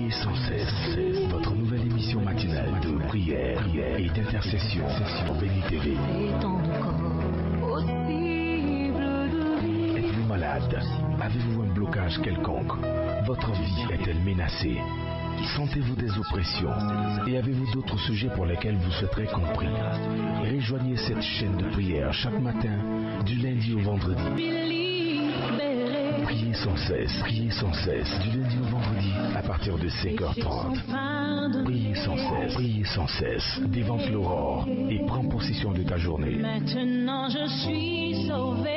Priez sans cesse, votre nouvelle émission matinale de prière et d'intercession sur Béni TV. Êtes-vous malade? Avez-vous un blocage quelconque? Votre vie est-elle menacée? Sentez-vous des oppressions? Et avez-vous d'autres sujets pour lesquels vous souhaiterez compris? Rejoignez cette chaîne de prière chaque matin, du lundi au vendredi. Priez sans cesse, du lundi au vendredi, à partir de 5h30. Priez sans cesse, dévance l'aurore et prends possession de ta journée. Maintenant je suis sauvé.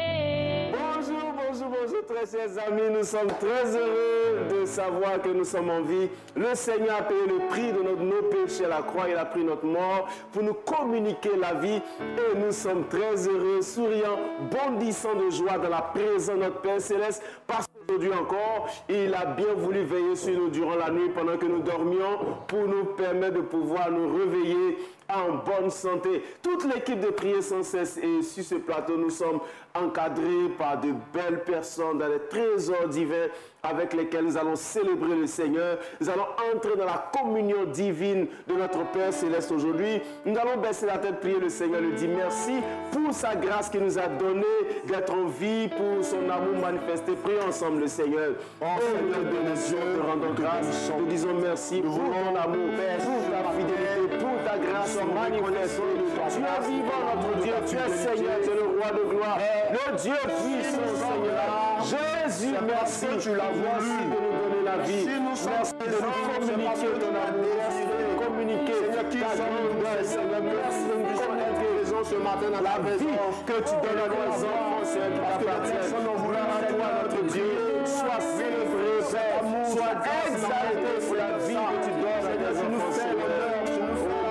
Bonjour très chers amis, nous sommes très heureux de savoir que nous sommes en vie. Le Seigneur a payé le prix de nos péchés à la croix, il a pris notre mort pour nous communiquer la vie et nous sommes très heureux, souriants, bondissants de joie dans la présence de notre Père Céleste parce qu'aujourd'hui encore, il a bien voulu veiller sur nous durant la nuit pendant que nous dormions pour nous permettre de pouvoir nous réveiller en bonne santé. Toute l'équipe de Prier sans cesse et sur ce plateau, nous sommes encadrés par de belles personnes dans les trésors divins avec lesquels nous allons célébrer le Seigneur. Nous allons entrer dans la communion divine de notre Père Céleste aujourd'hui. Nous allons baisser la tête, prier le Seigneur, lui dire merci pour sa grâce qu'il nous a donné d'être en vie, pour son amour manifesté. Prions ensemble le Seigneur. Oh Seigneur de nos yeux, te rendons grâce. Nous disons merci pour ton amour, pour ta fidélité, pour ta grâce manifestée. Tu es vivant, notre Dieu, tu es Seigneur, tu es le roi de gloire, le Dieu puissant, Seigneur. Jésus, merci. Tu l'as voulu de nous donner la vie. Merci de nous communiquer ton amour. Merci de nous communiquer ta grandeur, Seigneur. Merci de nous communiquer ce matin dans la vie que tu donnes à nos enfants, Seigneur, qui t'appartiennent. Seigneur, notre Dieu, sois célébré, Père, sois exalté pour la vie que tu donnes à tes enfants, Seigneur.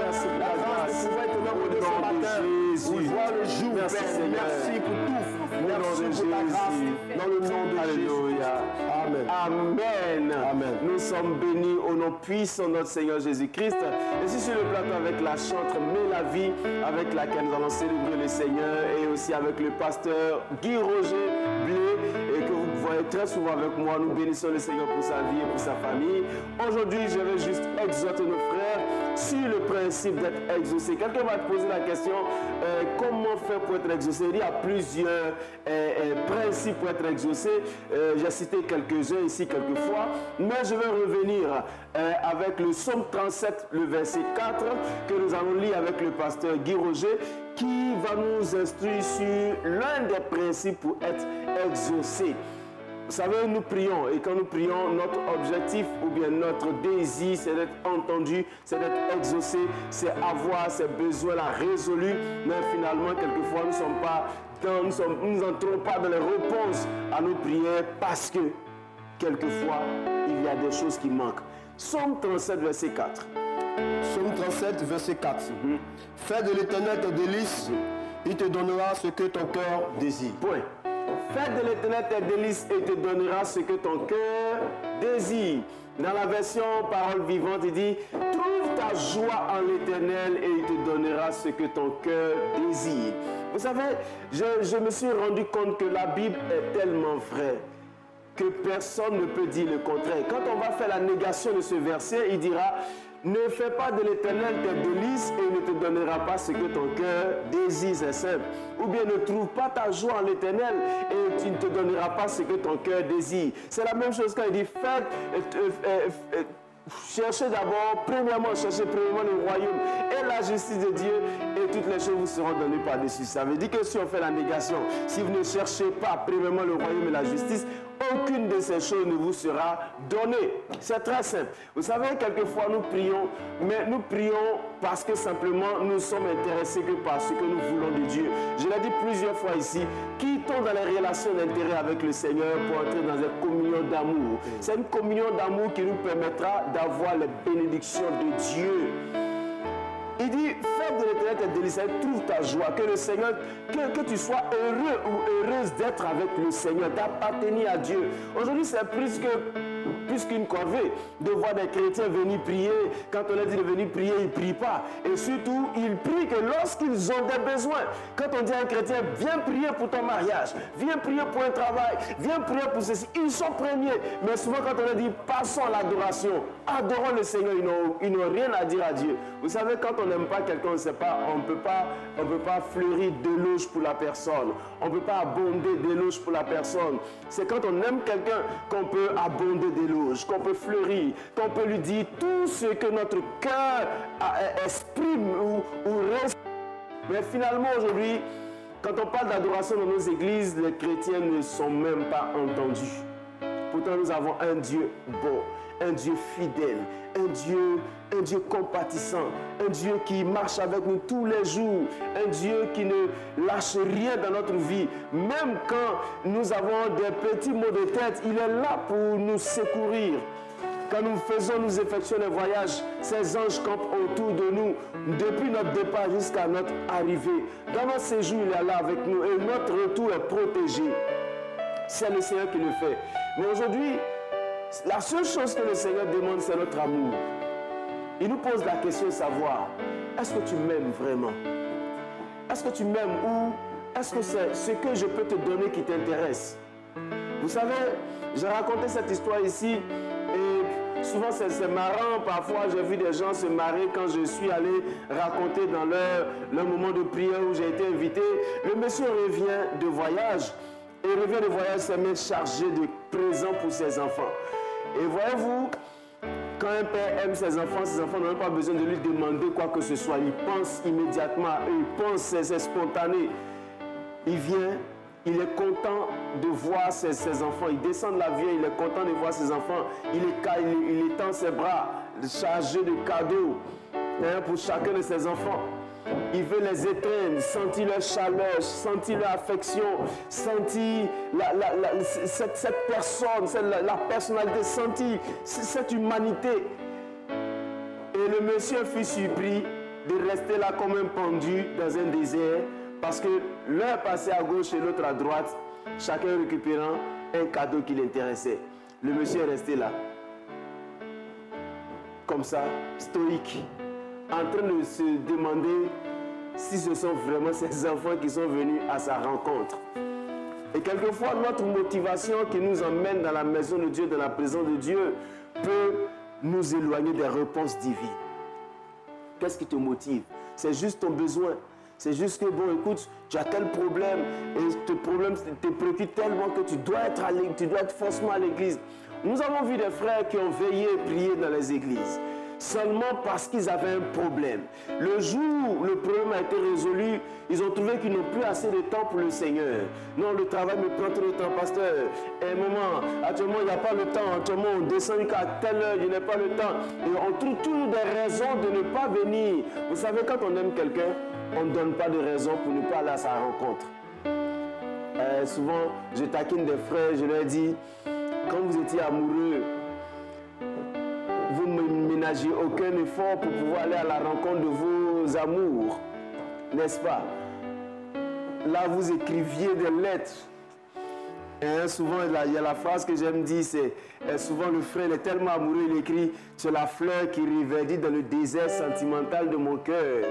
Merci pour la grâce. Jésus, vois le jour, merci, Seigneur. Merci pour tout. Merci pour ta grâce. Dans le nom de Jésus. Amen. Amen. Amen. Nous sommes bénis au nom puissant de notre Seigneur Jésus-Christ. Je suis sur le plateau avec la chantre Mélavie, avec laquelle nous allons célébrer le Seigneur, et aussi avec le pasteur Guy Roger Blé, et que vous voyez très souvent avec moi. Nous bénissons le Seigneur pour sa vie et pour sa famille. Aujourd'hui, je vais juste exhorter nos frères sur le principe d'être exaucé. Quelqu'un va te poser la question, comment faire pour être exaucé? Il y a plusieurs principes pour être exaucé. J'ai cité quelques-uns ici quelquefois, mais je vais revenir avec le psaume 37, le verset 4, que nous allons lire avec le pasteur Guy Roger, qui va nous instruire sur l'un des principes pour être exaucé. Vous savez, nous prions, et quand nous prions, notre objectif ou bien notre désir, c'est d'être entendu, c'est d'être exaucé, c'est avoir ses besoins-là résolus. Mais finalement, quelquefois, nous n'entrons pas dans les réponses à nos prières parce que, quelquefois, il y a des choses qui manquent. Psaume 37, verset 4. Psaume 37, verset 4. Fais de l'Éternel tes délices, il te donnera ce que ton cœur désire. Point. Fais de l'Éternel tes délices et te donnera ce que ton cœur désire. Dans la version parole vivante, il dit, trouve ta joie en l'Éternel et il te donnera ce que ton cœur désire. Vous savez, je me suis rendu compte que la Bible est tellement vraie que personne ne peut dire le contraire. Quand on va faire la négation de ce verset, il dira, ne fais pas de l'Éternel tes délices et il ne te donnera pas ce que ton cœur désire, c'est simple. Ou bien ne trouve pas ta joie en l'Éternel et il ne te donnera pas ce que ton cœur désire. C'est la même chose quand il dit, cherchez d'abord, cherchez premièrement le royaume et la justice de Dieu et toutes les choses vous seront données par-dessus. Ça veut dire que si on fait la négation, si vous ne cherchez pas premièrement le royaume et la justice, aucune de ces choses ne vous sera donnée. C'est très simple. Vous savez, quelquefois nous prions, mais nous prions parce que simplement nous sommes intéressés que par ce que nous voulons de Dieu. Je l'ai dit plusieurs fois ici, quittons dans les relations d'intérêt avec le Seigneur pour entrer dans une communion d'amour. C'est une communion d'amour qui nous permettra d'avoir les bénédictions de Dieu. Il dit, fais de l'Éternel tes délices, trouve ta joie, que le Seigneur, que tu sois heureux ou heureuse d'être avec le Seigneur, d'appartenir à Dieu. Aujourd'hui, c'est plus que plus qu'une corvée de voir des chrétiens venir prier. Quand on leur dit de venir prier, ils ne prient pas. Et surtout, ils prient que lorsqu'ils ont des besoins. Quand on dit à un chrétien, viens prier pour ton mariage, viens prier pour un travail, viens prier pour ceci, ils sont premiers. Mais souvent, quand on leur dit, passons à l'adoration, adorons le Seigneur, ils n'ont rien à dire à Dieu. Vous savez, quand on n'aime pas quelqu'un, on ne sait pas, on ne peut pas fleurir d'éloges pour la personne. On ne peut pas abonder d'éloges pour la personne. C'est quand on aime quelqu'un qu'on peut abonder d'éloges, qu'on peut fleurir, qu'on peut lui dire tout ce que notre cœur exprime ou reste. Mais finalement, aujourd'hui, quand on parle d'adoration dans nos églises, les chrétiens ne sont même pas entendus. Pourtant, nous avons un Dieu beau, un Dieu fidèle, un Dieu compatissant, un Dieu qui marche avec nous tous les jours, un Dieu qui ne lâche rien dans notre vie. Même quand nous avons des petits maux de tête, il est là pour nous secourir. Quand nous effectuons les voyages, ces anges campent autour de nous, depuis notre départ jusqu'à notre arrivée. Dans notre séjour, il est là avec nous et notre retour est protégé. C'est le Seigneur qui le fait. Mais aujourd'hui, la seule chose que le Seigneur demande, c'est notre amour. Il nous pose la question de savoir, est-ce que tu m'aimes vraiment? Est-ce que tu m'aimes ou est-ce que c'est ce que je peux te donner qui t'intéresse? Vous savez, j'ai raconté cette histoire ici et souvent c'est marrant. Parfois, j'ai vu des gens se marrer quand je suis allé raconter dans leur moment de prière où j'ai été invité. Le monsieur revient de voyage. Et il revient de voyage, s'est mis chargé de présents pour ses enfants. Et voyez-vous, quand un père aime ses enfants n'ont même pas besoin de lui demander quoi que ce soit. Il pense immédiatement à eux, il pense, c'est spontané. Il vient, il est content de voir ses enfants. Il descend de l'avion, il est content de voir ses enfants. Il étend ses bras, chargé de cadeaux pour chacun de ses enfants. Il veut les étreindre, sentir leur chaleur, sentir leur affection, sentir cette personne, la personnalité, sentir cette humanité. Et le monsieur fut surpris de rester là comme un pendu dans un désert parce que l'un passait à gauche et l'autre à droite, chacun récupérant un cadeau qui l'intéressait. Le monsieur est resté là, comme ça, stoïque, en train de se demander si ce sont vraiment ces enfants qui sont venus à sa rencontre. Et quelquefois, notre motivation qui nous emmène dans la maison de Dieu, dans la présence de Dieu, peut nous éloigner des réponses divines. Qu'est-ce qui te motive? C'est juste ton besoin. C'est juste que, bon, écoute, tu as tel problème et ce problème te préoccupe tellement que tu dois être forcément à l'église. Nous avons vu des frères qui ont veillé et prié dans les églises seulement parce qu'ils avaient un problème. Le jour où le problème a été résolu, ils ont trouvé qu'ils n'ont plus assez de temps pour le Seigneur. Non, le travail me prend trop de temps, pasteur. Et maman, actuellement, il n'y a pas le temps. Actuellement, on descend jusqu'à telle heure, il n'y a pas le temps. Et on trouve toujours des raisons de ne pas venir. Vous savez, quand on aime quelqu'un, on ne donne pas de raison pour ne pas aller à sa rencontre. Souvent, je taquine des frères, je leur dis, quand vous étiez amoureux, vous ne ménagez aucun effort pour pouvoir aller à la rencontre de vos amours, n'est-ce pas? Là, vous écriviez des lettres. Et souvent, il y a la phrase que j'aime dire, c'est souvent le frère est tellement amoureux, il écrit « Tu es la fleur qui riverdit dans le désert sentimental de mon cœur.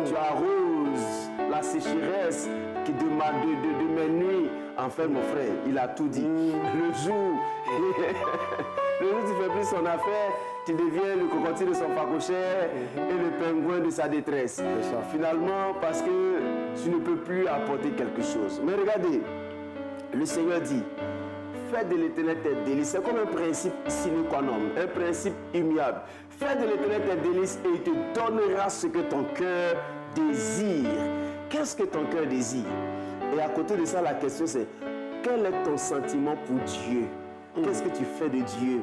Tu arroses la sécheresse qui de mes nuits. » Enfin, mon frère, il a tout dit. Le jour où tu fais plus son affaire, tu deviens le cocotier de son phacochère et le pingouin de sa détresse. Finalement, parce que tu ne peux plus apporter quelque chose. Mais regardez, le Seigneur dit, fais de l'Éternel tes délices. C'est comme un principe sine qua non, un principe immuable. Fais de l'Éternel tes délices et il te donnera ce que ton cœur désire. Qu'est-ce que ton cœur désire? Et à côté de ça, la question c'est, quel est ton sentiment pour Dieu? Qu'est-ce que tu fais de Dieu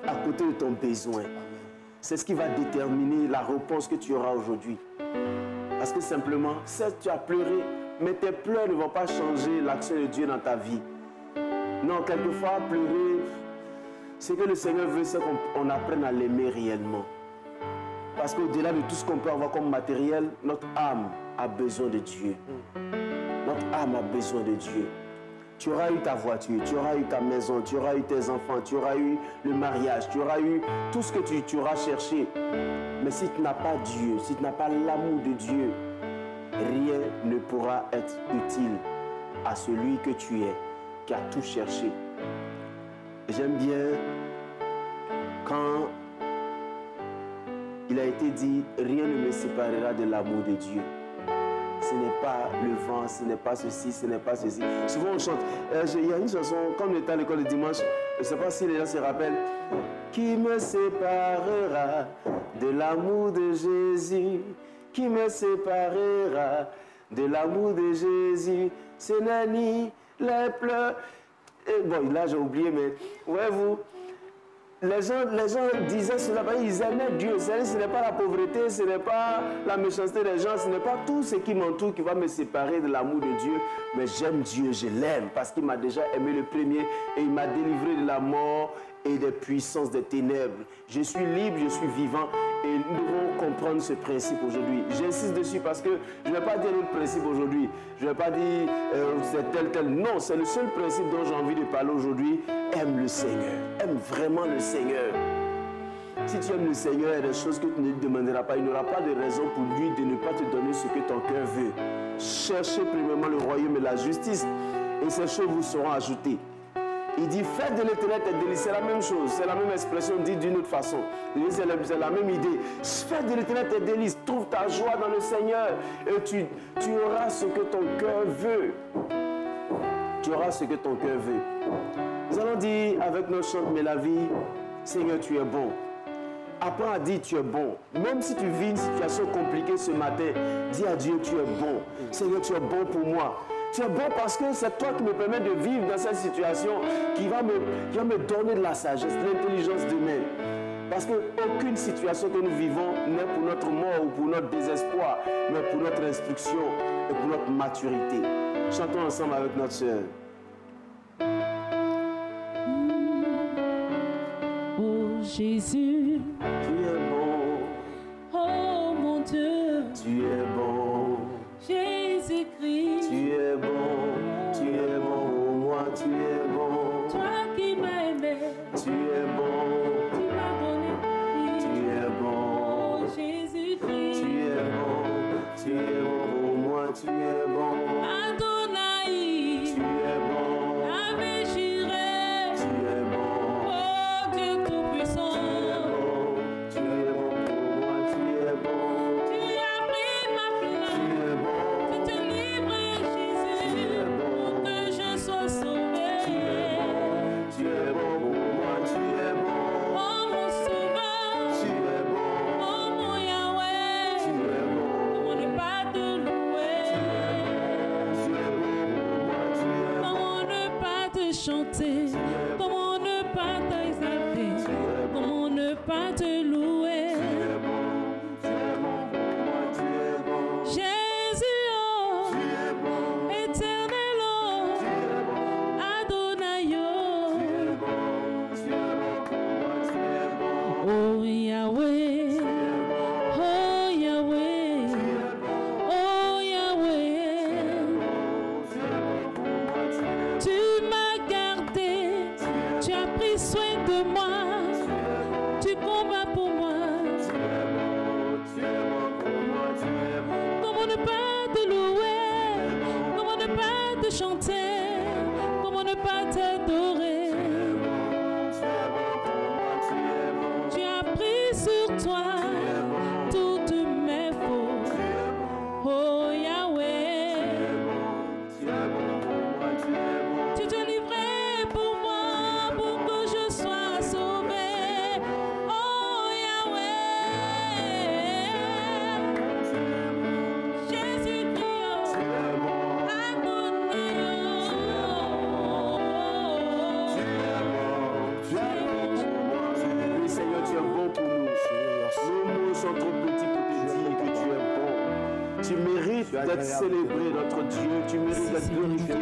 à côté de ton besoin? C'est ce qui va déterminer la réponse que tu auras aujourd'hui. Parce que simplement, certes tu as pleuré, mais tes pleurs ne vont pas changer l'action de Dieu dans ta vie. Non, quelquefois, pleurer, ce que le Seigneur veut, c'est qu'on apprenne à l'aimer réellement. Parce qu'au-delà de tout ce qu'on peut avoir comme matériel, notre âme a besoin de Dieu. Notre âme a besoin de Dieu. Tu auras eu ta voiture, tu auras eu ta maison, tu auras eu tes enfants, tu auras eu le mariage, tu auras eu tout ce que tu auras cherché. Mais si tu n'as pas Dieu, si tu n'as pas l'amour de Dieu, rien ne pourra être utile à celui que tu es, qui a tout cherché. J'aime bien quand il a été dit, rien ne me séparera de l'amour de Dieu. Ce n'est pas le vent, ce n'est pas ceci, ce n'est pas ceci. Souvent on chante, il y a une chanson, comme on était à l'école le dimanche, je ne sais pas si les gens se rappellent. Qui me séparera de l'amour de Jésus? Qui me séparera de l'amour de Jésus? Ce n'est ni les pleurs. Et bon, là j'ai oublié, mais voyez-vous, les gens disaient cela, ils aimaient Dieu. Ce n'est pas la pauvreté, ce n'est pas la méchanceté des gens, ce n'est pas tout ce qui m'entoure qui va me séparer de l'amour de Dieu. Mais j'aime Dieu, je l'aime parce qu'il m'a déjà aimé le premier et il m'a délivré de la mort et des puissances des ténèbres. Je suis libre, je suis vivant et nous devons comprendre ce principe aujourd'hui. J'insiste dessus parce que je ne vais pas dire le principe aujourd'hui. Je ne vais pas dire c'est tel. Non, c'est le seul principe dont j'ai envie de parler aujourd'hui. Aime le Seigneur. Aime vraiment le Seigneur. Si tu aimes le Seigneur, il y a des choses que tu ne lui demanderas pas. Il n'y aura pas de raison pour lui de ne pas te donner ce que ton cœur veut. Cherchez premièrement le royaume et la justice et ces choses vous seront ajoutées. Il dit, faites de l'Éternel tes délices. C'est la même chose, c'est la même expression dite d'une autre façon. C'est la même idée. Faites de l'Éternel tes délices. Trouve ta joie dans le Seigneur et tu auras ce que ton cœur veut. Tu auras ce que ton cœur veut. Nous allons dire avec nos chants, mais la vie, Seigneur, tu es bon. Apprends à dire tu es bon. Même si tu vis une situation compliquée ce matin, dis à Dieu tu es bon. Seigneur, tu es bon pour moi. Tu es bon parce que c'est toi qui me permets de vivre dans cette situation qui va me donner de la sagesse, de l'intelligence demain. Parce qu'aucune situation que nous vivons n'est pour notre mort ou pour notre désespoir, mais pour notre instruction et pour notre maturité. Chantons ensemble avec notre sœur. Oh Jésus, Tu es bon. oh mon Dieu, Tu es bon. Jésus-Christ, Tu es bon pour moi, tu es bon. toi qui m'as aimé, Tu es bon, tu m'as donné ta vie. tu es bon. Oh Jésus-Christ, Tu es bon pour moi, tu es bon. Adonai, Tu es bon, Yahvé Jireh, tu es bon. oh Dieu Tout-Puissant, Tu es bon pour moi, tu es bon. tu as pris ma place. Tu es bon, Tu te livres, Jésus, pour que je sois sauvé. tu es bon pour moi, tu es bon. Oh mon sauveur, Tu es bon, oh mon Yahweh, tu es bon. comment ne pas te louer, Tu es bon pour moi, tu es bon. comment ne pas te chanter, comment ne pas t'exalter, comment ne pas te louer. Tu es bon pour moi, tu es bon. Jésus, oh, Tu es bon, éternel, oh, tu es bon. Adonai, oh, Tu es bon pour moi, tu es bon. oh Yahweh, oh Yahweh, oh Yahweh, tu m'as gardé, tu as pris soin de moi, tu combats pour moi. Comment ne pas te louer, comment ne pas te chanter, comment ne pas t'adorer. Tu as pris sur toi toutes mes fautes. Oh Yahweh, tu te livrais pour moi, pour que je sois sauvé. Oh Yahweh, Jésus-Christ, Adonai, Oui, Seigneur, tu es bon pour nous. Nos mots sont trop petits pour te dire que tu es bon. Tu mérites d'être célébré, notre Dieu. Tu mérites d'être glorifié.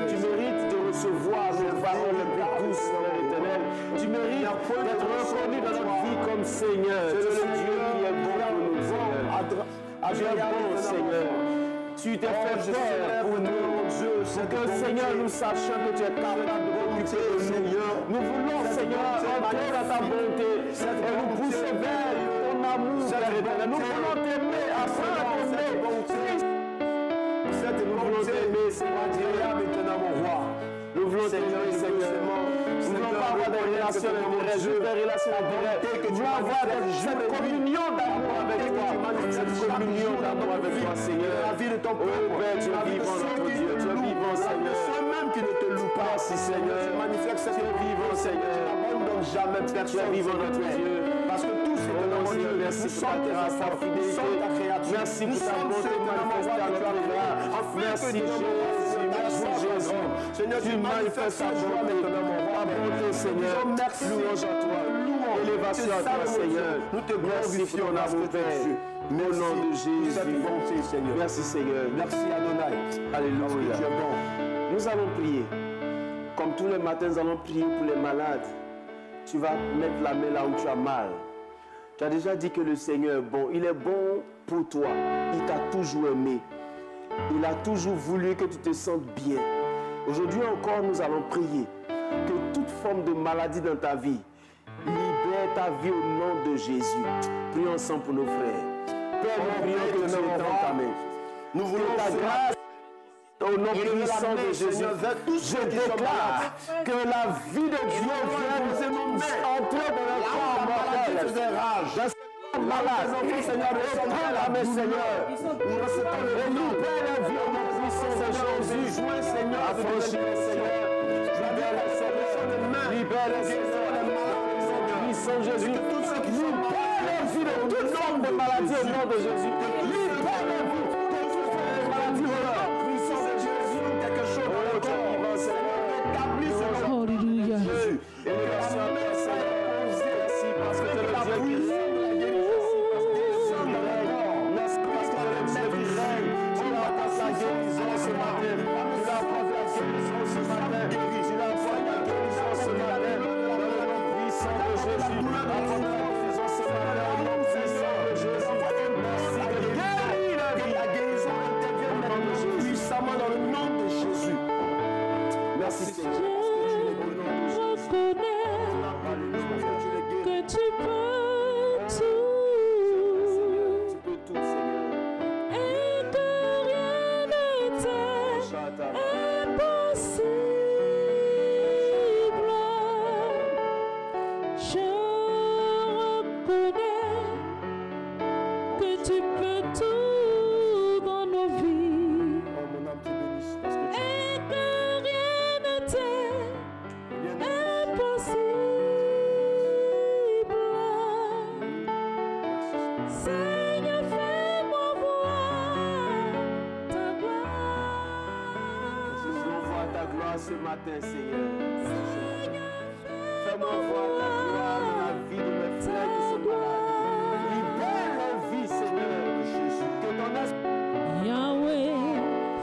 Tu mérites de recevoir nos paroles les plus douces dans l'Éternel. Tu mérites d'être reconnu dans notre vie comme Seigneur. Tu es le Dieu qui est bon pour nous, Seigneur. Tu es bon, Seigneur. Tu t'es fait peur pour nous. Dieu, Pour que, Seigneur, nous sachions que tu es capable de t'occuper de nous. Seigneur. Nous voulons, Seigneur, entrer dans ta bonté et nous pousser vers ton amour, Père éternel. Nous voulons t'aimer, apprendre à t'aimer. Nous voulons t'aimer, Seigneur Dieu, maintenant, mon roi. nous voulons t'aimer, Seigneur. Nous voulons pas avoir des relations d'intérêt, des relations d'intérêt. Nous voulons avoir cette communion d'amour avec toi. Cette communion d'amour avec toi, Seigneur. La vie de ton peuple. Oh Père, tu es vivant, notre Dieu. Tu es vivant, Seigneur. Ceux même qui ne te louent pas. Merci, Seigneur. Manifeste Tu es vivant, Seigneur. n'abandonne jamais Tu es personne. vivant, notre Dieu. Parce que tous ces Oh Seigneur, merci pour ta grâce, ta fidélité. Merci pour ta bonté manifestée à notre égard. Merci Jésus. Seigneur, Tu manifestes ta bonté, ta bonté, Seigneur. Louange à toi. Élévation à toi, Seigneur. Nous te Merci pour ton glorifions, amour, Père. Au nom de Jésus. Seigneur. Merci, Seigneur. Merci Adonai. Alléluia. Tu es bon. Nous allons prier. Comme tous les matins, nous allons prier pour les malades. Tu vas mettre la main là où tu as mal. Tu as déjà dit que le Seigneur est bon. Il est bon pour toi. Il t'a toujours aimé. Il a toujours voulu que tu te sentes bien. Aujourd'hui encore, nous allons prier que toute forme de maladie dans ta vie, libère ta vie au nom de Jésus. Prions ensemble pour nos frères. Père, nous prions que tu étends ta main. Nous voulons ta grâce. Au nom puissant de Jésus, je déclare que la vie de Dieu vienne entrer dans le corps mortel. Malade, Seigneur, reprends la main, Seigneur. Nous recevons le libère la vie au nom puissant de Jésus. Affranchis les Seigneur. Libère les Seigneur. Libère les Seigneur. Puissant Jésus. Libère la vie de toute forme de maladie au nom de Jésus. Libère la vie de toute forme de maladie au nom puissant de Jésus. Quelque chose dans le corps vivant, Seigneur. Établis ce nom. Alléluia. Élévation à toi, Seigneur. Merci parce que tu es le Dieu qui règne. Merci Seigneur. Que tu peux tout. Tu peux tout, Seigneur. Et que rien ne t'est impossible. Je reconnais que tu peux tout dans nos vies. Oh, mon âme te bénisse parce que tu Et que rien ne t'est impossible. Seigneur, fais-moi voir ta Nous voulons gloire. voir ta gloire ce matin, Seigneur. Seigneur, Fais-moi voir ta gloire dans la vie de mes frères qui sont malades. Libère leur vie, Seigneur. Jésus. Que ton esprit, Yahweh,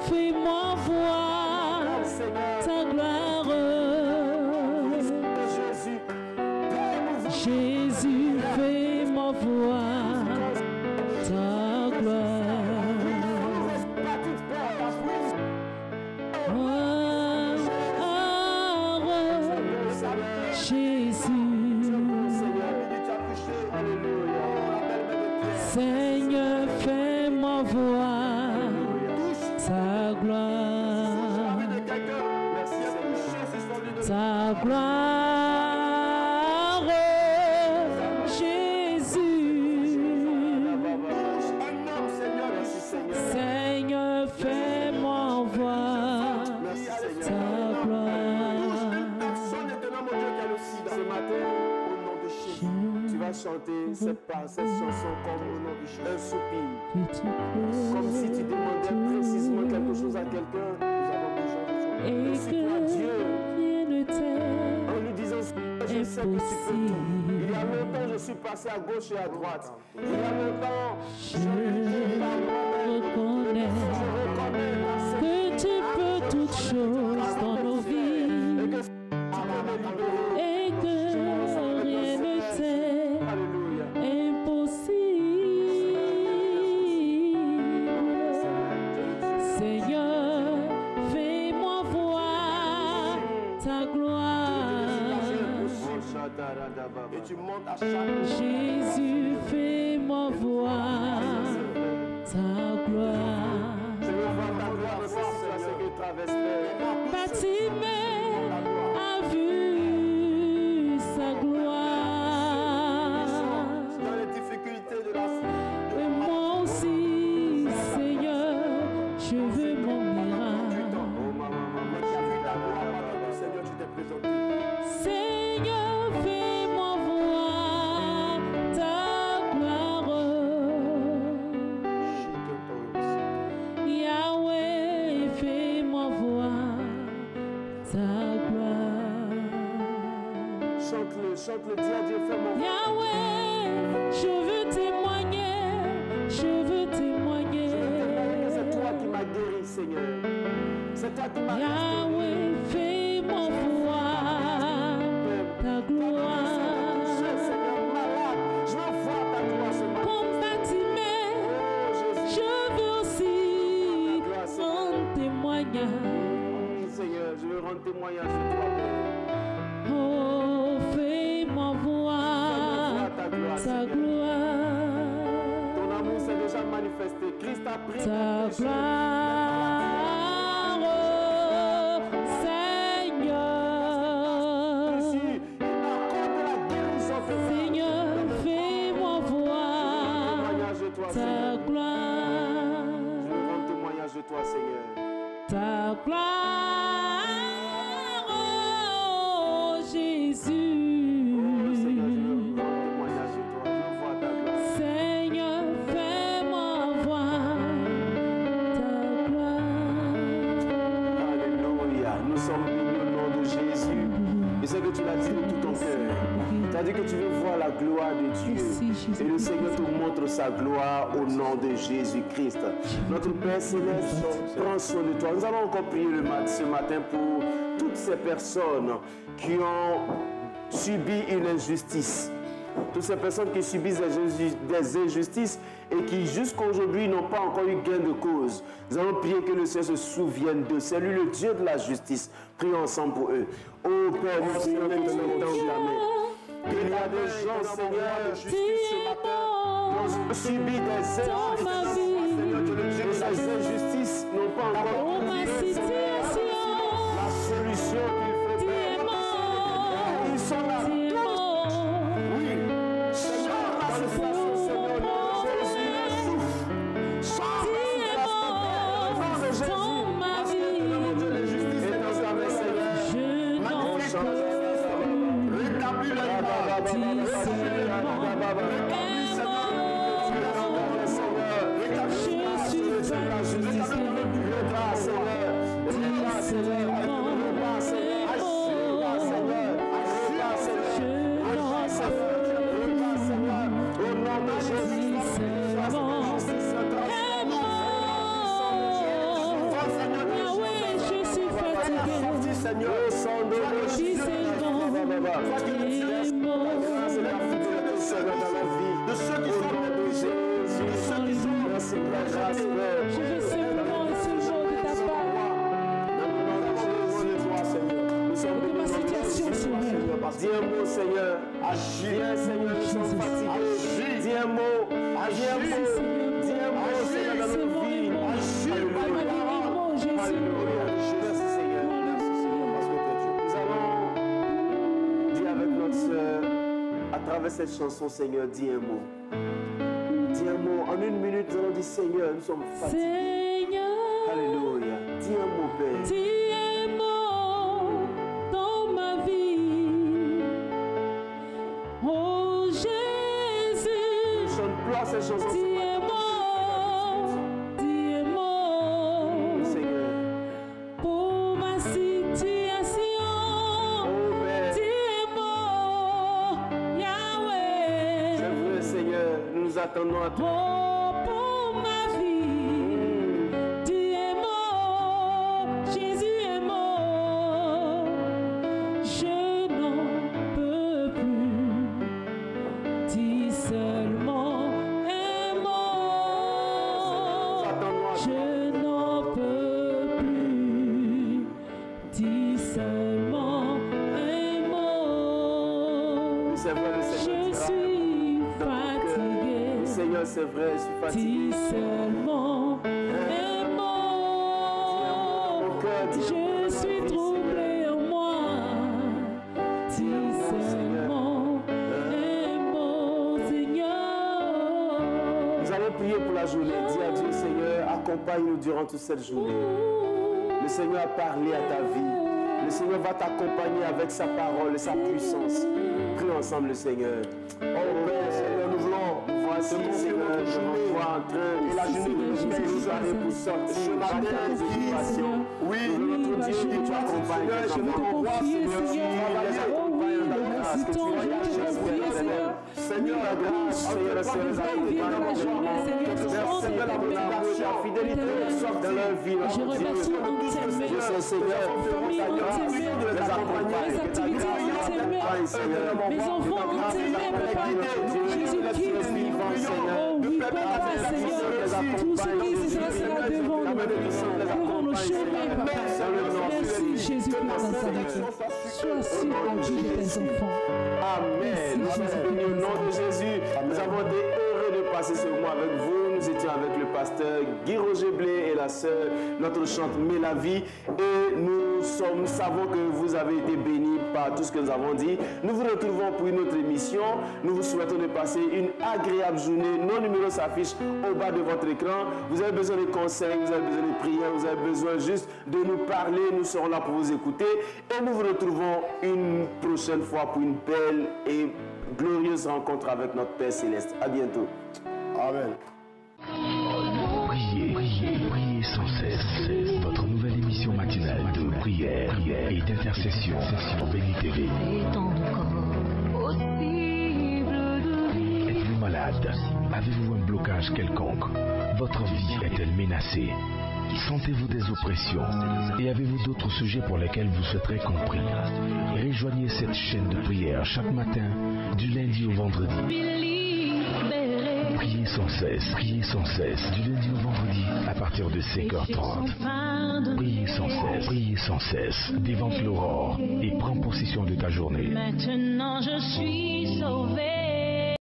fais-moi voir Seigneur, ta gloire. Jésus. Père, Jésus, fais-moi voir ta gloire. pas toute peur, ta puissance. Jésus, Seigneur, fais-moi voir ta gloire, ta gloire, Jésus. Seigneur, fais-moi voir ta gloire. Ce matin, au nom de Jésus, tu vas chanter cette chanson comme au nom de Jésus. Un soupir. Comme si tu demandais précisément quelque chose à quelqu'un. Nous avons besoin de toi. Et Je suis toi, Dieu. que rien ne t'est En lui disant, je sais que tu peux tout. Il y a longtemps, je suis passé à gauche et à droite. Il y a longtemps, je reconnais que tu peux toutes choses dans nos vies et que rien ne t'est Alléluia. impossible. Seigneur, ta gloire. Et tu montes à chaque Jésus, fais-moi voir ta gloire. Je veux voir ta gloire de ce qui traverse l'air. Bartimée a vu sa gloire. dans les difficultés de la vie. Et moi aussi, Seigneur, je veux mon miracle. Oh maman, Tu as vu ta gloire pendant que Seigneur, tu t'es présenté. Seigneur, fais-moi voir ta gloire. Yahweh, fais-moi voir ta gloire. chante-le, chante-le, dis à Dieu, fais-moi voir. Yahweh, je veux témoigner, je veux témoigner. C'est toi qui m'as guéri, Seigneur. C'est toi qui m'as Yahweh, fais-moi voir ta gloire. Seigneur, malade. Je veux voir ta gloire ce matin. Comme Bartimée, je veux aussi rendre témoignage. Seigneur, je veux rendre témoignage de toi, Père. Oh, fais-moi voir Ta gloire, ta Seigneur. gloire. Ton amour s'est déjà manifesté. Christ a pris Ta tes péchés. gloire, Seigneur. Ici, il m'accorde la guérison de toi. Seigneur, fais-moi voir Témoignage de toi, ta Seigneur. gloire, Je veux rendre témoignage de toi, Seigneur. ta gloire, oh Jésus. Oh, Seigneur, je veux rendre témoignage de toi. Je veux voir ta gloire. Seigneur, fais-moi voir ta gloire. Alléluia. Nous sommes bénis au nom de Jésus. Et c'est que tu l'as dit de tout ton cœur. Tu as dit que tu veux voir la gloire de Dieu. Merci, Jésus. Et le Seigneur te montre sa gloire au nom de Jésus-Christ. Notre Père Céleste, prends soin de toi. Nous allons encore prier ce matin pour toutes ces personnes qui ont subi une injustice. Toutes ces personnes qui subissent des injustices et qui jusqu'à aujourd'hui n'ont pas encore eu gain de cause. Nous allons prier que le Seigneur se souvienne d'eux. C'est lui le Dieu de la justice. Prions ensemble pour eux. Oh Père, nous prions que tu nous tends ta main. Il y a des gens, Seigneur, de justice ce matin, qui ont subi des injustices. Et ces injustices n'ont pas encore Oh, ma situation, la solution qu'il faut faire. Ils sont là. tu es mort. Oui. Seigneur, la situation, Seigneur, au nom de Jésus, souffre. Change la situation, au nom de Jésus. Dans ma Parce que le nom de la justice est dans ta main, Seigneur. Je n'en Manifeste la justice. Rétablis la Seigneur, au sang de Jésus, de ceux qui sont obligés, de ceux qui sont merci pour la grâce, Je veux seulement et seulement de ta part. Nous sommes Que ma situation soit. Dis un mot, Seigneur. Agis, Seigneur, nous sommes fatigués. Dis un mot. Dis un mot. Dis un mot, Seigneur, dans notre vie. Alléluia. Alléluia. Merci, Seigneur. Merci, Seigneur, parce que tu es Dieu. Nous allons dire avec notre sœur, à travers cette chanson, Seigneur, dis un mot. Dis un mot. En une minute, nous allons dire, Seigneur, nous sommes fatigués. Seigneur, Alléluia. Dis un mot, Père. tu es mort dans ma vie. Oh Jésus, Ne chante plus à cette chanson. tu es mort, tu es mort Seigneur. pour ma situation. Oh, Père. Tu es mort, Yahweh. C'est vrai, Seigneur. Nous nous attendons à toi. Oh, pour ma vie, tu es mort, Jésus est mort, je n'en peux plus, tu seulement es mort, je n'en peux plus, tu seulement c'est vrai, le Seigneur Je dira suis dans ton cœur, fatigué. Seigneur, c'est vrai, je suis fatigué. Dis seulement un mot. Je suis troublé en moi. Dis seulement un mot, Seigneur. Nous allons prier pour la journée. Dis à Dieu, Seigneur, accompagne-nous durant toute cette journée. Le Seigneur a parlé à ta vie. Le Seigneur va t'accompagner avec sa parole et sa puissance. Prie ensemble le Seigneur. Oh Père, Seigneur, nous voulons voici, Seigneur, devant toi en train et la journée de notre Père, nous allons pour sortir de la situation. Oui, notre Dieu qui t'accompagne. Je veux te confier, Seigneur. Oh oui, le récitant, je veux te confier, Seigneur. Seigneur, la grâce, Seigneur, le Seigneur, la fidélité dans leur vie. Je remercie en tes Je sais, Seigneur, famille en tes mains, les accompagner, les activités en tes mains, mes enfants en tes mains, Papa, Jésus-Christ, oh oui, Papa, Seigneur, tout ce qui sera devant nous, nos chemins, Papa. Merci, Jésus-Christ, sois sur la vie de tes enfants. Amen. Nous sommes bénis au nom de Jésus. Nous avons été heureux de passer ce mois avec vous. Nous étions avec le pasteur Guy Roger Blé et la sœur, notre chante Mélavie. Et nous savons que vous avez été bénis par tout ce que nous avons dit. Nous vous retrouvons pour une autre émission. Nous vous souhaitons de passer une agréable journée. Nos numéros s'affichent au bas de votre écran. Vous avez besoin de conseils, vous avez besoin de prières, vous avez besoin juste de nous parler. Nous serons là pour vous écouter. Et nous vous retrouvons une prochaine fois pour une belle et glorieuse rencontre avec notre Père Céleste. À bientôt. Amen. Priez, priez, priez sans cesse. Votre nouvelle émission matinale de prière et d'intercession sur Béni TV. Êtes-vous malade? Avez-vous un blocage quelconque? Votre vie est-elle menacée? Sentez-vous des oppressions? Et avez-vous d'autres sujets pour lesquels vous souhaiterez compris? Rejoignez cette chaîne de prière chaque matin, du lundi au vendredi. Priez sans cesse, du lundi au vendredi, à partir de 5h30. Priez sans cesse, dévante l'aurore et prends possession de ta journée. Maintenant je suis sauvé.